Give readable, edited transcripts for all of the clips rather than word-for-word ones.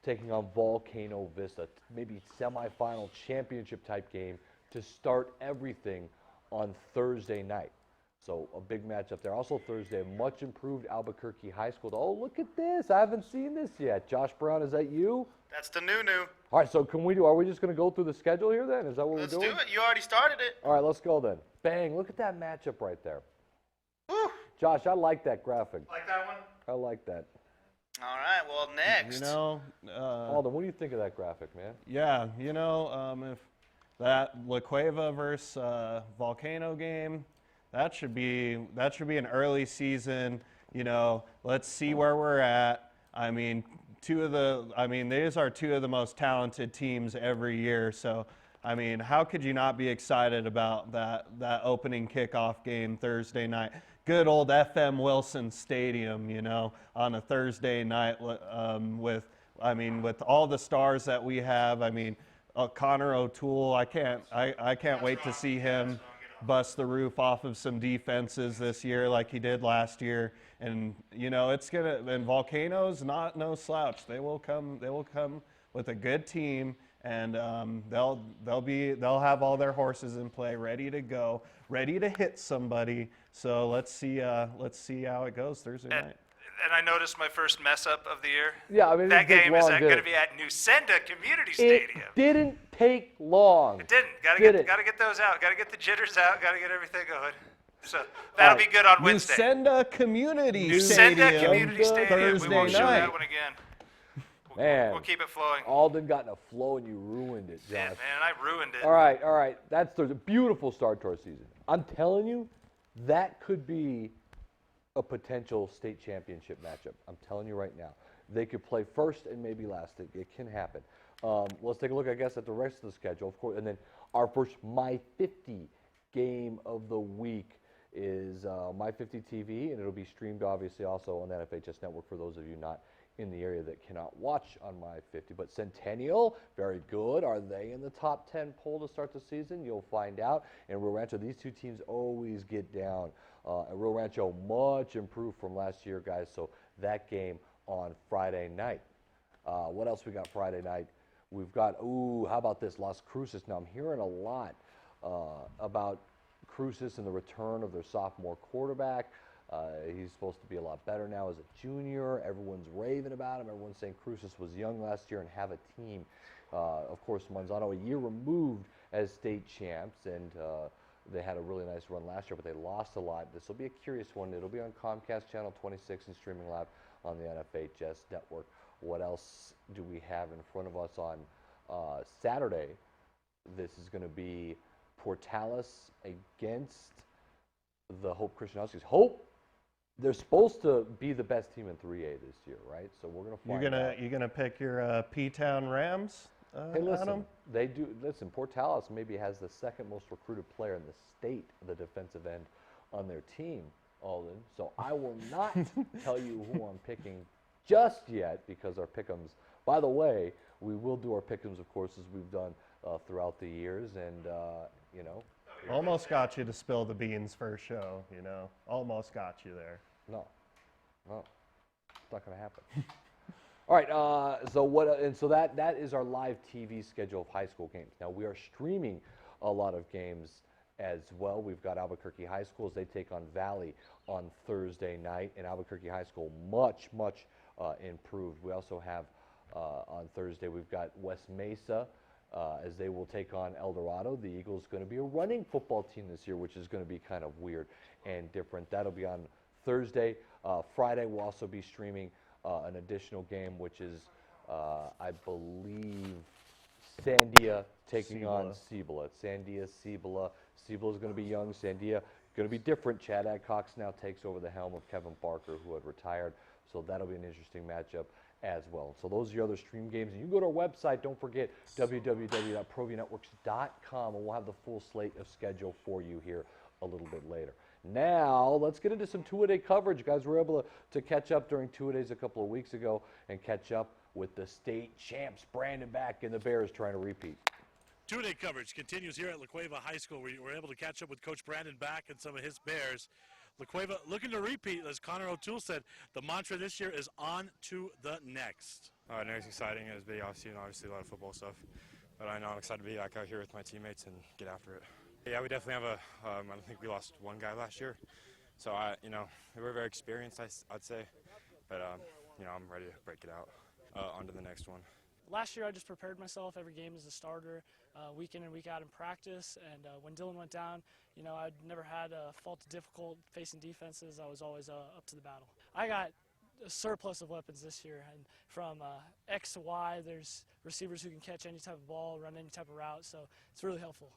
taking on Volcano Vista, maybe semifinal championship type game to start everything on Thursday night. So a big matchup there. Also Thursday, much improved Albuquerque High School. Oh, look at this. I haven't seen this yet. Josh Brown, is that you? That's the new. All right, so are we just going to go through the schedule here then? Is that what Let's we're doing? do it. You already started it. All right, let's go then. Bang, look at that matchup right there. Woo. Josh, I like that graphic. Like that one? I like that. All right, well, next. Alden, what do you think of that graphic, man? Yeah, if that La Cueva versus Volcano game, that should be an early season. Let's see where we're at. I mean, these are two of the most talented teams every year. So, I mean, how could you not be excited about that opening kickoff game Thursday night? Good old FM Wilson Stadium, on a Thursday night with all the stars that we have. I mean, Connor O'Toole, I can't wait to see him bust the roof off of some defenses this year like he did last year. And and Volcano's not no slouch. They will come with a good team, and they'll have all their horses in play, ready to go, ready to hit somebody. So let's see how it goes Thursday night. And I noticed my first mess up of the year. Yeah, I mean, that game is going to be at Newsenda Community Stadium. It didn't take long. It didn't. Got to get those out. Got to get the jitters out. Got to get everything going. So that'll be good on Wednesday. Newsenda Community Stadium. Thursday we won't show night. that one again. Man, we'll keep it flowing. Alden got in a flow and you ruined it, Josh. Yeah, man, I ruined it. All right. That's a beautiful start to our season. I'm telling you, that could be a potential state championship matchup. I'm telling you right now. They could play first and maybe last. It can happen. Let's take a look, I guess, at the rest of the schedule, of course. And then our first My 50 game of the week is My 50 TV, and it'll be streamed, obviously, also on the NFHS Network for those of you not in the area that cannot watch on My 50. But Centennial, very good. Are they in the top 10 poll to start the season? You'll find out. And Rio Rancho, these two teams always get down. And Rio Rancho much improved from last year, guys. So that game on Friday night. What else we got Friday night? We've got, how about this, Las Cruces. Now, I'm hearing a lot about Cruces and the return of their sophomore quarterback. He's supposed to be a lot better now as a junior. Everyone's raving about him. Everyone's saying Cruces was young last year and have a team. Of course, Manzano, a year removed as state champs, and they had a really nice run last year, but they lost a lot. This will be a curious one. It'll be on Comcast Channel 26 and streaming live on the NFHS Network. What else do we have in front of us on Saturday? This is going to be Portales against the Hope Christian Huskies. Hope, they're supposed to be the best team in 3A this year, right? So we're going to find out. You're gonna pick your P-Town Rams? Hey, listen, Adam? they do. Listen, Portales maybe has the second most recruited player in the state, the defensive end, on their team, Alden. So I will not tell you who I'm picking just yet because our pick'ems. By the way, we will do our pick'ems, of course, as we've done throughout the years, and Almost got you to spill the beans first show, Almost got you there. No, it's not going to happen. All right, so that is our live TV schedule of high school games. Now we are streaming a lot of games as well. We've got Albuquerque High School as they take on Valley on Thursday night, and Albuquerque High School much improved. We also have on Thursday we've got West Mesa as they will take on El Dorado. The Eagles going to be a running football team this year, which is going to be kind of weird and different. That'll be on Thursday. Friday we'll also be streaming an additional game, which is, I believe, Sandia taking on Cibola. Sandia, Cibola. Cibola is going to be young. Sandia going to be different. Chad Adcox now takes over the helm of Kevin Barker, who had retired. So that'll be an interesting matchup as well. So those are your other stream games. And you can go to our website. Don't forget, www.proviewNetworks.com, and we'll have the full slate of schedule for you here a little bit later. Now, let's get into some two-a-day coverage. You guys were able to catch up during two-a-days a couple of weeks ago and catch up with the state champs, Brandon Back and the Bears trying to repeat. Two-a-day coverage continues here at La Cueva High School, where we're able to catch up with Coach Brandon Back and some of his Bears. LaCueva looking to repeat, as Connor O'Toole said. The mantra this year is on to the next. Next exciting. It was big offseason, obviously a lot of football stuff. But I know I'm excited to be back out here with my teammates and get after it. Yeah, we definitely have I don't think we lost one guy last year. So, we're very experienced, I'd say. But, I'm ready to break it out on to the next one. Last year I just prepared myself every game as a starter, week in and week out in practice, and when Dylan went down, I'd never had a fault difficult facing defenses. I was always up to the battle. I got a surplus of weapons this year, and from X to Y, there's receivers who can catch any type of ball, run any type of route, so it's really helpful.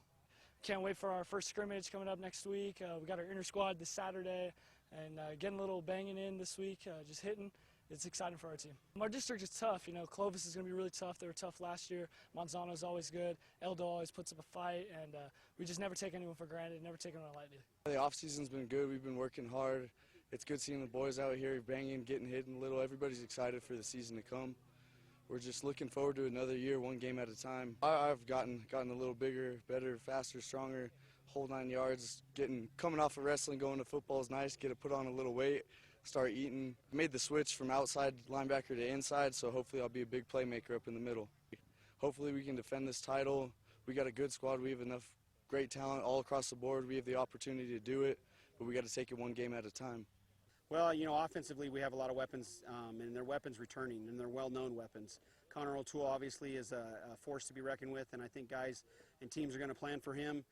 Can't wait for our first scrimmage coming up next week. We got our inter squad this Saturday, and getting a little banging in this week, just hitting. It's exciting for our team. Our district is tough. Clovis is going to be really tough. They were tough last year. Monzano's always good. Eldo always puts up a fight, and we just never take anyone for granted, never take anyone lightly. The off-season's been good. We've been working hard. It's good seeing the boys out here banging, getting hit a little. Everybody's excited for the season to come. We're just looking forward to another year, one game at a time. I've gotten a little bigger, better, faster, stronger, whole 9 yards. Coming off of wrestling, going to football is nice. Get to put on a little weight. Start eating. Made the switch from outside linebacker to inside, so hopefully I'll be a big playmaker up in the middle. Hopefully we can defend this title. We got a good squad. We have enough great talent all across the board. We have the opportunity to do it, but we got to take it one game at a time. Well, offensively we have a lot of weapons, and they're weapons returning, and they're well-known weapons. Connor O'Toole obviously is a force to be reckoned with, and I think guys and teams are going to plan for him.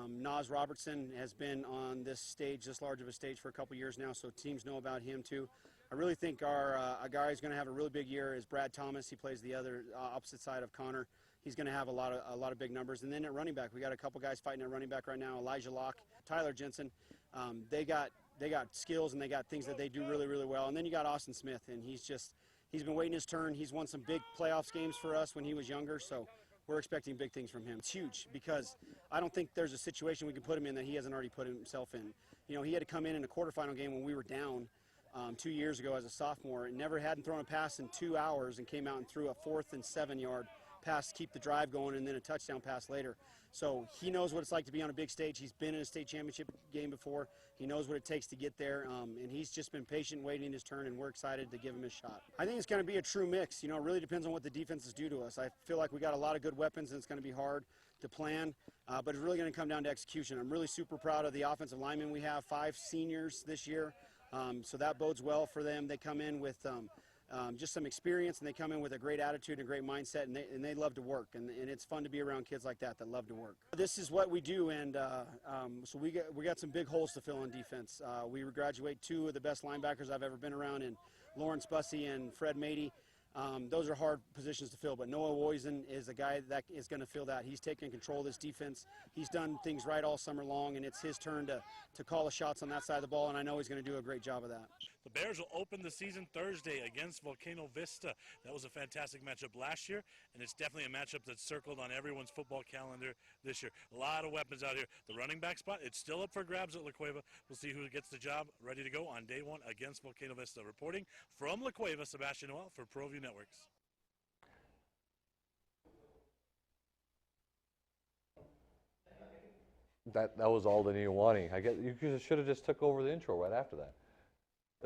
Nas Robertson has been on this stage, this large of a stage, for a couple years now, so teams know about him too. I really think a guy who's going to have a really big year is Brad Thomas. He plays the other opposite side of Connor. He's going to have a lot of big numbers. And then at running back, we got a couple guys fighting at running back right now. Elijah Locke, Tyler Jensen. They got skills and they got things that they do really, really well. And then you got Austin Smith, and he's been waiting his turn. He's won some big playoffs games for us when he was younger, so we're expecting big things from him. It's huge because I don't think there's a situation we can put him in that he hasn't already put himself in. He had to come in a quarterfinal game when we were down 2 years ago as a sophomore, and hadn't thrown a pass in 2 hours, and came out and threw a 4th and 7-yard pass to keep the drive going, and then a touchdown pass later. So he knows what it's like to be on a big stage. He's been in a state championship game before. He knows what it takes to get there, and he's just been patient, waiting his turn, and we're excited to give him his shot. I think it's going to be a true mix. It really depends on what the defenses do to us. I feel like we got a lot of good weapons, and it's going to be hard to plan, but it's really going to come down to execution. I'm really super proud of the offensive linemen we have, 5 seniors this year, so that bodes well for them. They come in with just some experience, and they come in with a great attitude and a great mindset, and they love to work, and it's fun to be around kids like that love to work. This is what we do, and so we got some big holes to fill on defense. We graduate 2 of the best linebackers I've ever been around, in Lawrence Bussey and Fred Mady. Those are hard positions to fill, but Noah Woisen is a guy that is going to fill that. He's taken control of this defense. He's done things right all summer long, and it's his turn to call the shots on that side of the ball, and I know he's going to do a great job of that. The Bears will open the season Thursday against Volcano Vista. That was a fantastic matchup last year, and it's definitely a matchup that's circled on everyone's football calendar this year. A lot of weapons out here. The running back spot, it's still up for grabs at La Cueva. We'll see who gets the job ready to go on day 1 against Volcano Vista. Reporting from La Cueva, Sebastian Noel for Proview Networks. That was all the Niawani. I guess you should have just took over the intro right after that.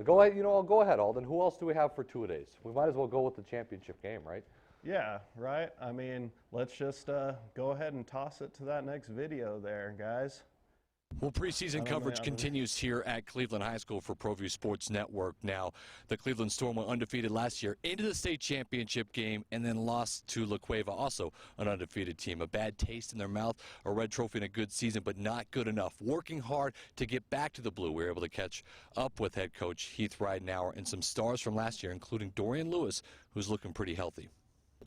Go ahead, I'll go ahead, Alden. Who else do we have for two-a-days? We might as well go with the championship game, right? Yeah, right. I mean, let's just go ahead and toss it to that next video there, guys. Well, preseason coverage continues here at Cleveland High School for Proview Sports Network. Now, the Cleveland Storm went undefeated last year into the state championship game and then lost to La Cueva, also an undefeated team. A bad taste in their mouth, a red trophy in a good season, but not good enough. Working hard to get back to the blue. We were able to catch up with head coach Heath Ridenauer and some stars from last year, including Dorian Lewis, who's looking pretty healthy.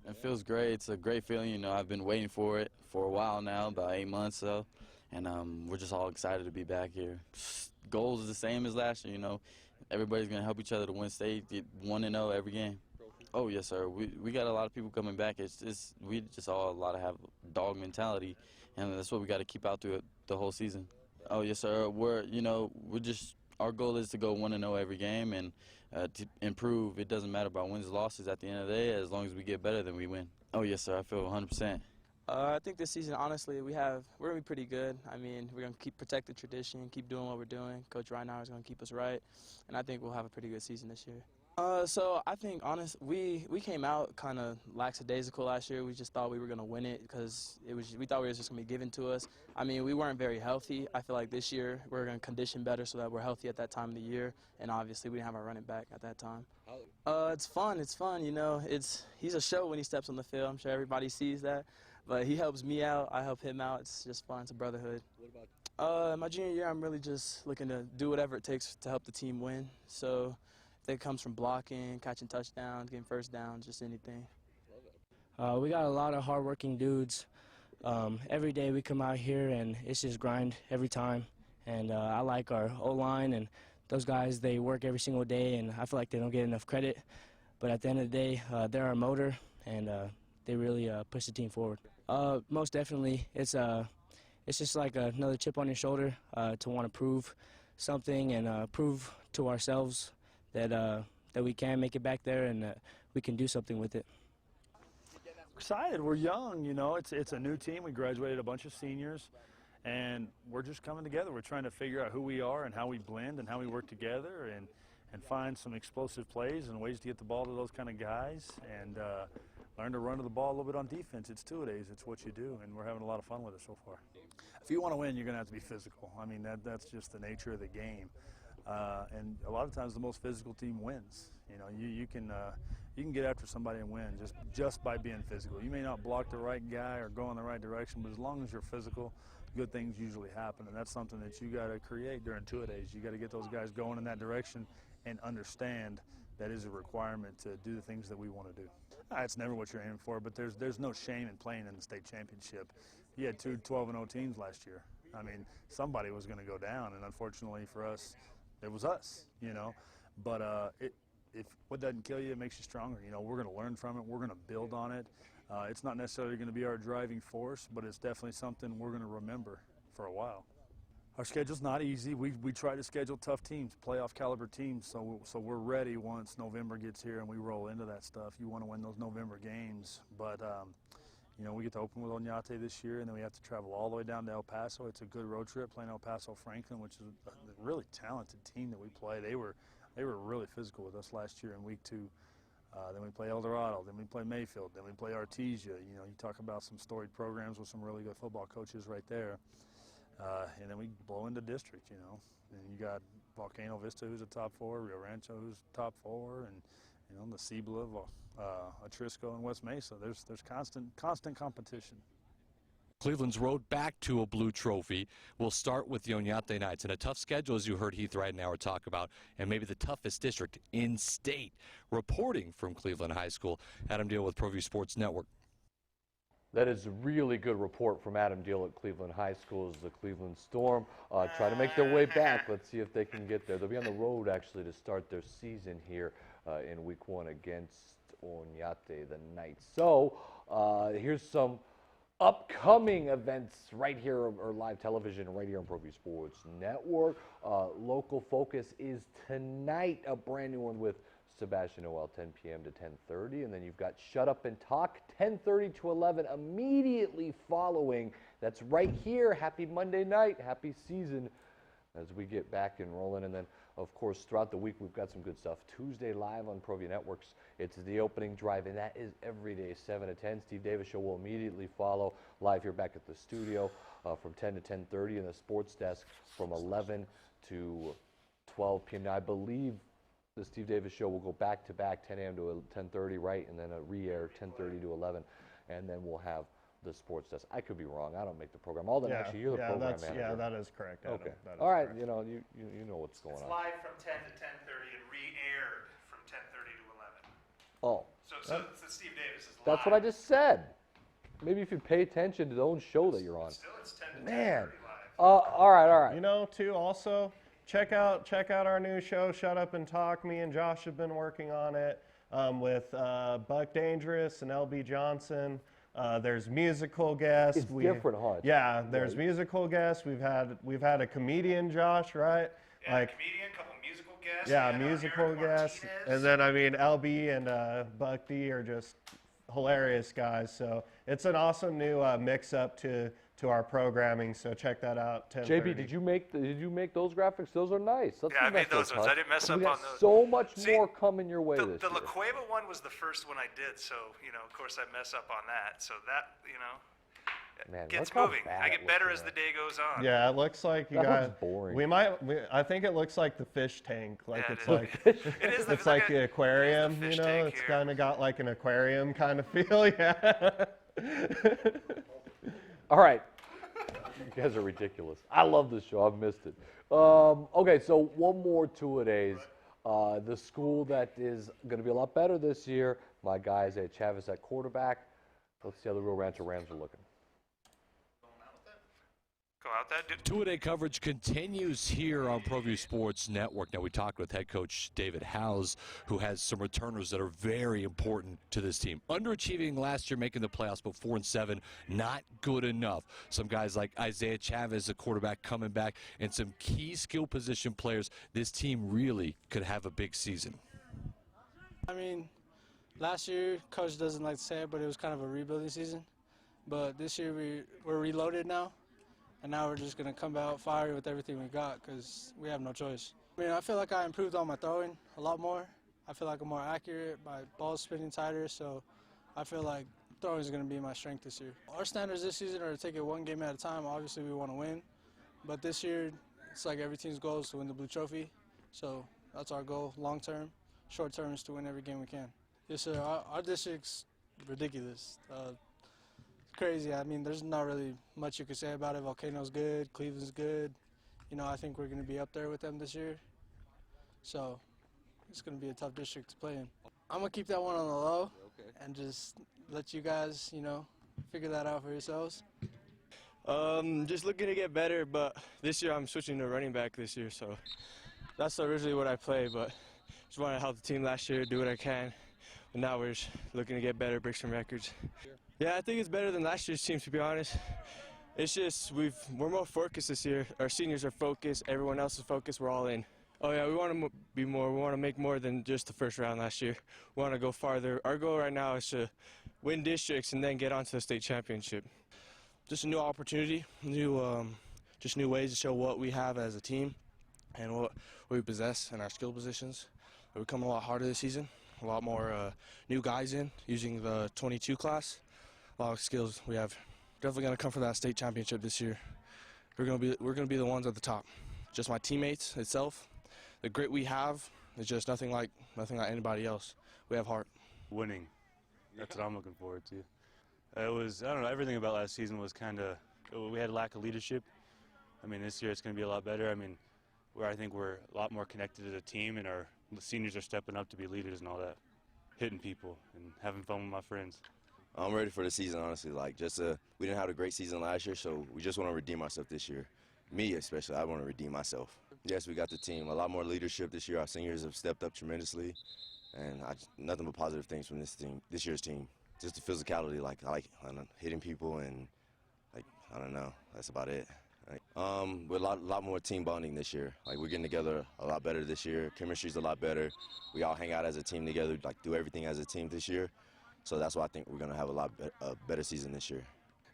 It feels great. It's a great feeling. I've been waiting for it for a while now, about 8 months so. And we're just all excited to be back here. Goals are the same as last year, Everybody's going to help each other to win state, get 1-0 every game. Oh, yes, sir. We got a lot of people coming back. We just all have dog mentality, and that's what we got to keep out through the whole season. Oh, yes, sir. Our goal is to go 1-0 every game and to improve. It doesn't matter about wins and losses at the end of the day. As long as we get better, then we win. Oh, yes, sir. I feel 100%. I think this season, honestly, we're gonna be pretty good. I mean, we're gonna protect the tradition, keep doing what we're doing. Coach Reinauer is gonna keep us right, and I think we'll have a pretty good season this year. So I think, we came out kind of lackadaisical last year. We just thought we were gonna win it because we thought it was just gonna be given to us. I mean, we weren't very healthy. I feel like this year we're gonna condition better so that we're healthy at that time of the year, and obviously we didn't have our running back at that time. It's fun. It's fun. You know, he's a show when he steps on the field. I'm sure everybody sees that. But he helps me out. I help him out. It's just fun. It's a brotherhood. What about my junior year, I'm really just looking to do whatever it takes to help the team win. So if it comes from blocking, catching touchdowns, getting first downs, just anything. We got a lot of hardworking dudes. Every day we come out here and it's just grind every time. And I like our O-line and those guys, they work every single day, and I feel like they don't get enough credit. But at the end of the day, they're our motor, and they really push the team forward. Most definitely, it's just like another chip on your shoulder to want to prove something and prove to ourselves that we can make it back there and we can do something with it. Excited. We're young, you know. It's a new team. We graduated a bunch of seniors, and we're just coming together. We're trying to figure out who we are and how we blend and how we work together and find some explosive plays and ways to get the ball to those kind of guys and learn to run to the ball a little bit on defense. It's two-a-days. It's what you do, and we're having a lot of fun with it so far. If you want to win, you're going to have to be physical. I mean, that's just the nature of the game. And a lot of times the most physical team wins. You know, you can get after somebody and win just by being physical. You may not block the right guy or go in the right direction, but as long as you're physical, good things usually happen. And that's something that you got to create during two-a-days. You got to get those guys going in that direction and understand that is a requirement to do the things that we want to do. It's never what you're aiming for, but there's no shame in playing in the state championship. You had two 12-0 teams last year. I mean, somebody was going to go down, and unfortunately for us, it was us, you know. But if what doesn't kill you, it makes you stronger. You know, we're going to learn from it. We're going to build on it. It's not necessarily going to be our driving force, but it's definitely something we're going to remember for a while. Our schedule's not easy. We try to schedule tough teams, playoff caliber teams, so we're ready once November gets here and we roll into that stuff. You want to win those November games, but you know, we get to open with Oñate this year, and then we have to travel all the way down to El Paso. It's a good road trip playing El Paso Franklin, which is a really talented team that we play. They were really physical with us last year in week 2. Then we play El Dorado, then we play Mayfield, then we play Artesia. You know, you talk about some storied programs with some really good football coaches right there. And then we blow into district, you know. And you got Volcano Vista, who's a top 4, Rio Rancho, who's top 4, and you know, the Cibola, Atrisco, and West Mesa. There's constant competition. Cleveland's road back to a blue trophy will start with the Oñate Knights, and a tough schedule, as you heard Heath Ridenauer talk about, and maybe the toughest district in state. Reporting from Cleveland High School, Adam Deal with Proview Sports Network. That is a really good report from Adam Deal at Cleveland High School as the Cleveland Storm try to make their way back. Let's see if they can get there. They'll be on the road, actually, to start their season here in week 1 against Oñate, the Knights. So here's some upcoming events right here, or live television right here on Proview Sports Network. Local focus is tonight, a brand new one with Sebastian Noel, 10 p.m. to 10:30, and then you've got Shut Up and Talk, 10:30 to 11, immediately following. That's right here. Happy Monday night, happy season as we get back and rolling. And then, of course, throughout the week, we've got some good stuff. Tuesday live on Proview Networks, it's the opening drive, and that is every day, 7 to 10. Steve Davis Show will immediately follow live here back at the studio from 10 to 10:30, and the sports desk from 11 to 12 p.m. Now, I believe the Steve Davis Show will go back to back, 10 a.m. to 10:30, right, and then a re-air 10:30 to 11, and then we'll have the sports desk. I could be wrong. I don't make the program. Actually, you're the program manager. Yeah, that is correct, Adam. Okay. That is all right. correct. You know, you know what's going on. It's live from 10 to 10:30 and re-aired from 10:30 to 11. Oh. So it's Steve Davis is live. That's what I just said. Maybe if you pay attention to the own show that you're on. Still, it's 10 to 10:30 Man. live. All right. You know, too, also, check out our new show, Shut Up and Talk. Me and Josh have been working on it with Buck Dangerous and LB Johnson. There's musical guests. It's different, huh? Yeah, there's musical guests. We've had a comedian, Josh, right? Yeah, a comedian, a couple musical guests. Yeah, and, musical Eric guests. Martinez. And then, I mean, LB and Buck D are just hilarious guys. So it's an awesome new mix-up to our programming. So check that out. 10:30. JB, did you make those graphics? Those are nice. Let's Yeah, I see made those those ones. I didn't mess up we on got those. so much See, more coming your way this The year. La Cueva one was the first one I did, so, of course I mess up on that. So that, Man, gets look how moving. bad I it get looks better in as the that. day goes on. Yeah, it looks like you That guys. looks boring. I think it looks like the fish tank. Like Yeah, it's it like is. It is it's like the aquarium. fish You know, tank it's here. kind of got like an aquarium kind of feel. Yeah. All right. You guys are ridiculous. I love this show. I've missed it. Okay, so one more two-a-days. The school that is going to be a lot better this year, my guy Isaiah Chavez at quarterback. Let's see how the Rio Rancho Rams are looking. Go out that dude. Two-a-day coverage continues here on Proview Sports Network. Now, we talked with head coach David Howes, who has some returners that are very important to this team. Underachieving last year, making the playoffs, but 4-7, not good enough. Some guys like Isaiah Chavez, the quarterback, coming back, and some key skill position players. This team really could have a big season. I mean, last year, coach doesn't like to say it, but it was kind of a rebuilding season. But this year, we're reloaded now. And now we're just going to come out fire with everything we got because we have no choice. I mean, I feel like I improved on my throwing a lot more. I feel like I'm more accurate, my ball's spinning tighter, so I feel like throwing is going to be my strength this year. Our standards this season are to take it one game at a time. Obviously, we want to win. But this year, it's like every team's goal is to win the Blue Trophy. So that's our goal long term. Short term is to win every game we can. Yes, sir. Our district's ridiculous. Crazy. I mean, there's not really much you could say about it. Volcano's good. Cleveland's good. I think we're going to be up there with them this year. So it's going to be a tough district to play in. I'm going to keep that one on the low and just let you guys, figure that out for yourselves. Just looking to get better, but this year I'm switching to running back this year, so that's originally what I play, but just wanted to help the team last year, do what I can. And now we're just looking to get better, break some records. Yeah, I think it's better than last year's team, to be honest. It's just we're more focused this year. Our seniors are focused. Everyone else is focused. We're all in. Oh, yeah, we want to be more. We want to make more than just the first round last year. We want to go farther. Our goal right now is to win districts and then get onto the state championship. Just a new opportunity, just new ways to show what we have as a team and what we possess in our skill positions. We're becoming a lot harder this season. A lot more new guys in using the 22 class. A lot of skills we have. Definitely going to come for that state championship this year. We're going to be the ones at the top. Just my teammates itself. The grit we have is just nothing like anybody else. We have heart. Winning. That's what I'm looking forward to. I don't know, everything about last season was we had a lack of leadership. I mean, this year it's going to be a lot better. I mean, I think we're a lot more connected as a team, and our seniors are stepping up to be leaders and all that. Hitting people and having fun with my friends. I'm ready for the season, honestly. We didn't have a great season last year, so we just want to redeem ourselves this year. Me especially, I want to redeem myself. Yes, we got the team. A lot more leadership this year. Our seniors have stepped up tremendously, and nothing but positive things from this year's team. Just the physicality, I like hitting people, and I don't know, that's about it. With a lot more team bonding this year. We're getting together a lot better this year. Chemistry's a lot better. We all hang out as a team together, do everything as a team this year. So that's why I think we're going to have a better season this year.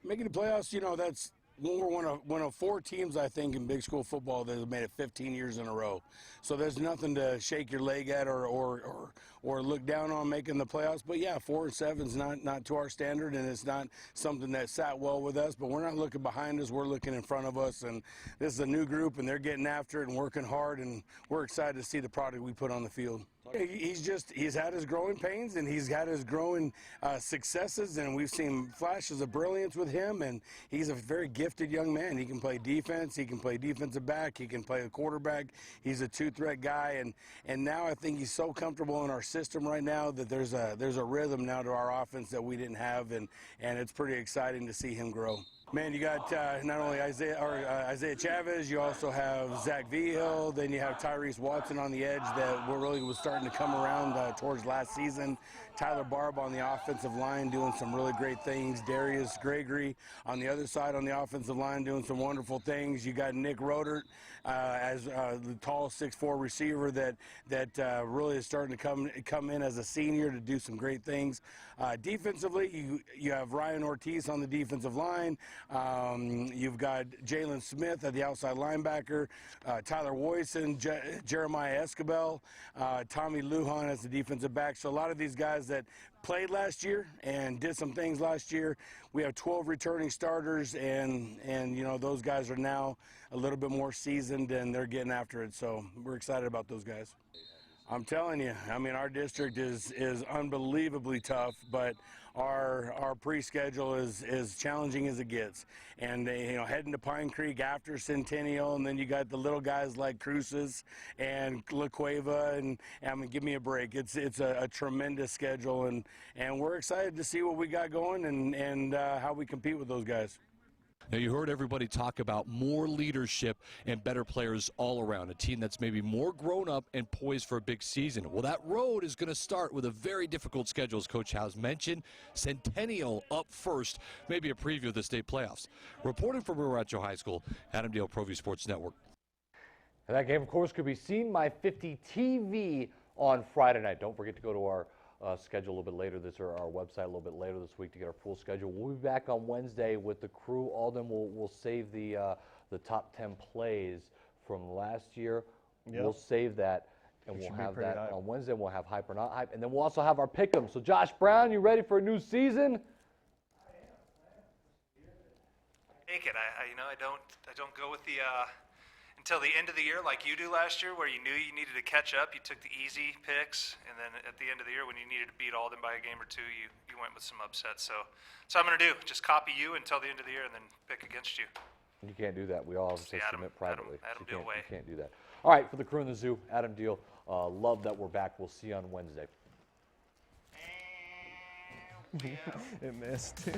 Making the playoffs, that's we're one of 4 teams, I think, in big school football that have made it 15 years in a row. So there's nothing to shake your leg at or look down on making the playoffs. But yeah, 4-7 is not to our standard, and it's not something that sat well with us. But we're not looking behind us; we're looking in front of us. And this is a new group, and they're getting after it and working hard. And we're excited to see the product we put on the field. He's had his growing pains, and he's had his growing successes, and we've seen flashes of brilliance with him, and he's a very gifted young man. He can play defense, he can play defensive back, he can play a quarterback. He's a two-threat guy, and now I think he's so comfortable in our system right now that there's a rhythm now to our offense that we didn't have, and it's pretty exciting to see him grow. Man, you got not only Isaiah Chavez, you also have Zach Vigil, then you have Tyrese Watson on the edge that really was starting to come around towards last season. Tyler Barb on the offensive line doing some really great things. Darius Gregory on the other side on the offensive line doing some wonderful things. You got Nick Rodert as the tall 6'4" receiver that really is starting to come in as a senior to do some great things. Defensively, you have Ryan Ortiz on the defensive line. You've got Jalen Smith at the outside linebacker, Tyler Woyson, Jeremiah Escabel, Tommy Lujan as the defensive back. So a lot of these guys that played last year and did some things last year. We have 12 returning starters, and you know, those guys are now a little bit more seasoned and they're getting after it. So we're excited about those guys. I'm telling you, I mean, our district is unbelievably tough, but our pre-schedule is challenging as it gets. And you know, heading to Pine Creek after Centennial, and then you got the little guys like Cruces and La Cueva, and I mean, give me a break. It's a tremendous schedule, and we're excited to see what we got going and how we compete with those guys. Now, you heard everybody talk about more leadership and better players all around, a team that's maybe more grown up and poised for a big season. Well, that road is going to start with a very difficult schedule, as Coach House mentioned. Centennial up first, maybe a preview of the state playoffs. Reporting from Rio Rancho High School, Adam Dale, Proview Sports Network. And that game, of course, could be seen by 50 TV on Friday night. Don't forget to go to our schedule a little bit later or our website a little bit later this week to get our full schedule. We'll be back on Wednesday with the crew. Alden will save the top 10 plays from last year. Yep. We'll save that, and It we'll should be have pretty that hype. on Wednesday. We'll have hype or not hype, and then we'll also have our pick'em. So Josh Brown, you ready for a new season? Take it. I don't go with the until the end of the year like you do last year, where you knew you needed to catch up. You took the easy picks, and then at the end of the year, when you needed to beat Alden by a game or two, you went with some upsets. So I'm going to do just copy you until the end of the year, and then pick against you. You can't do that. We all have to See, Adam- submit privately. Adam You Deal way. can't do that. All right, for the crew in the zoo, Adam Deal. Love that we're back. We'll see you on Wednesday. It missed.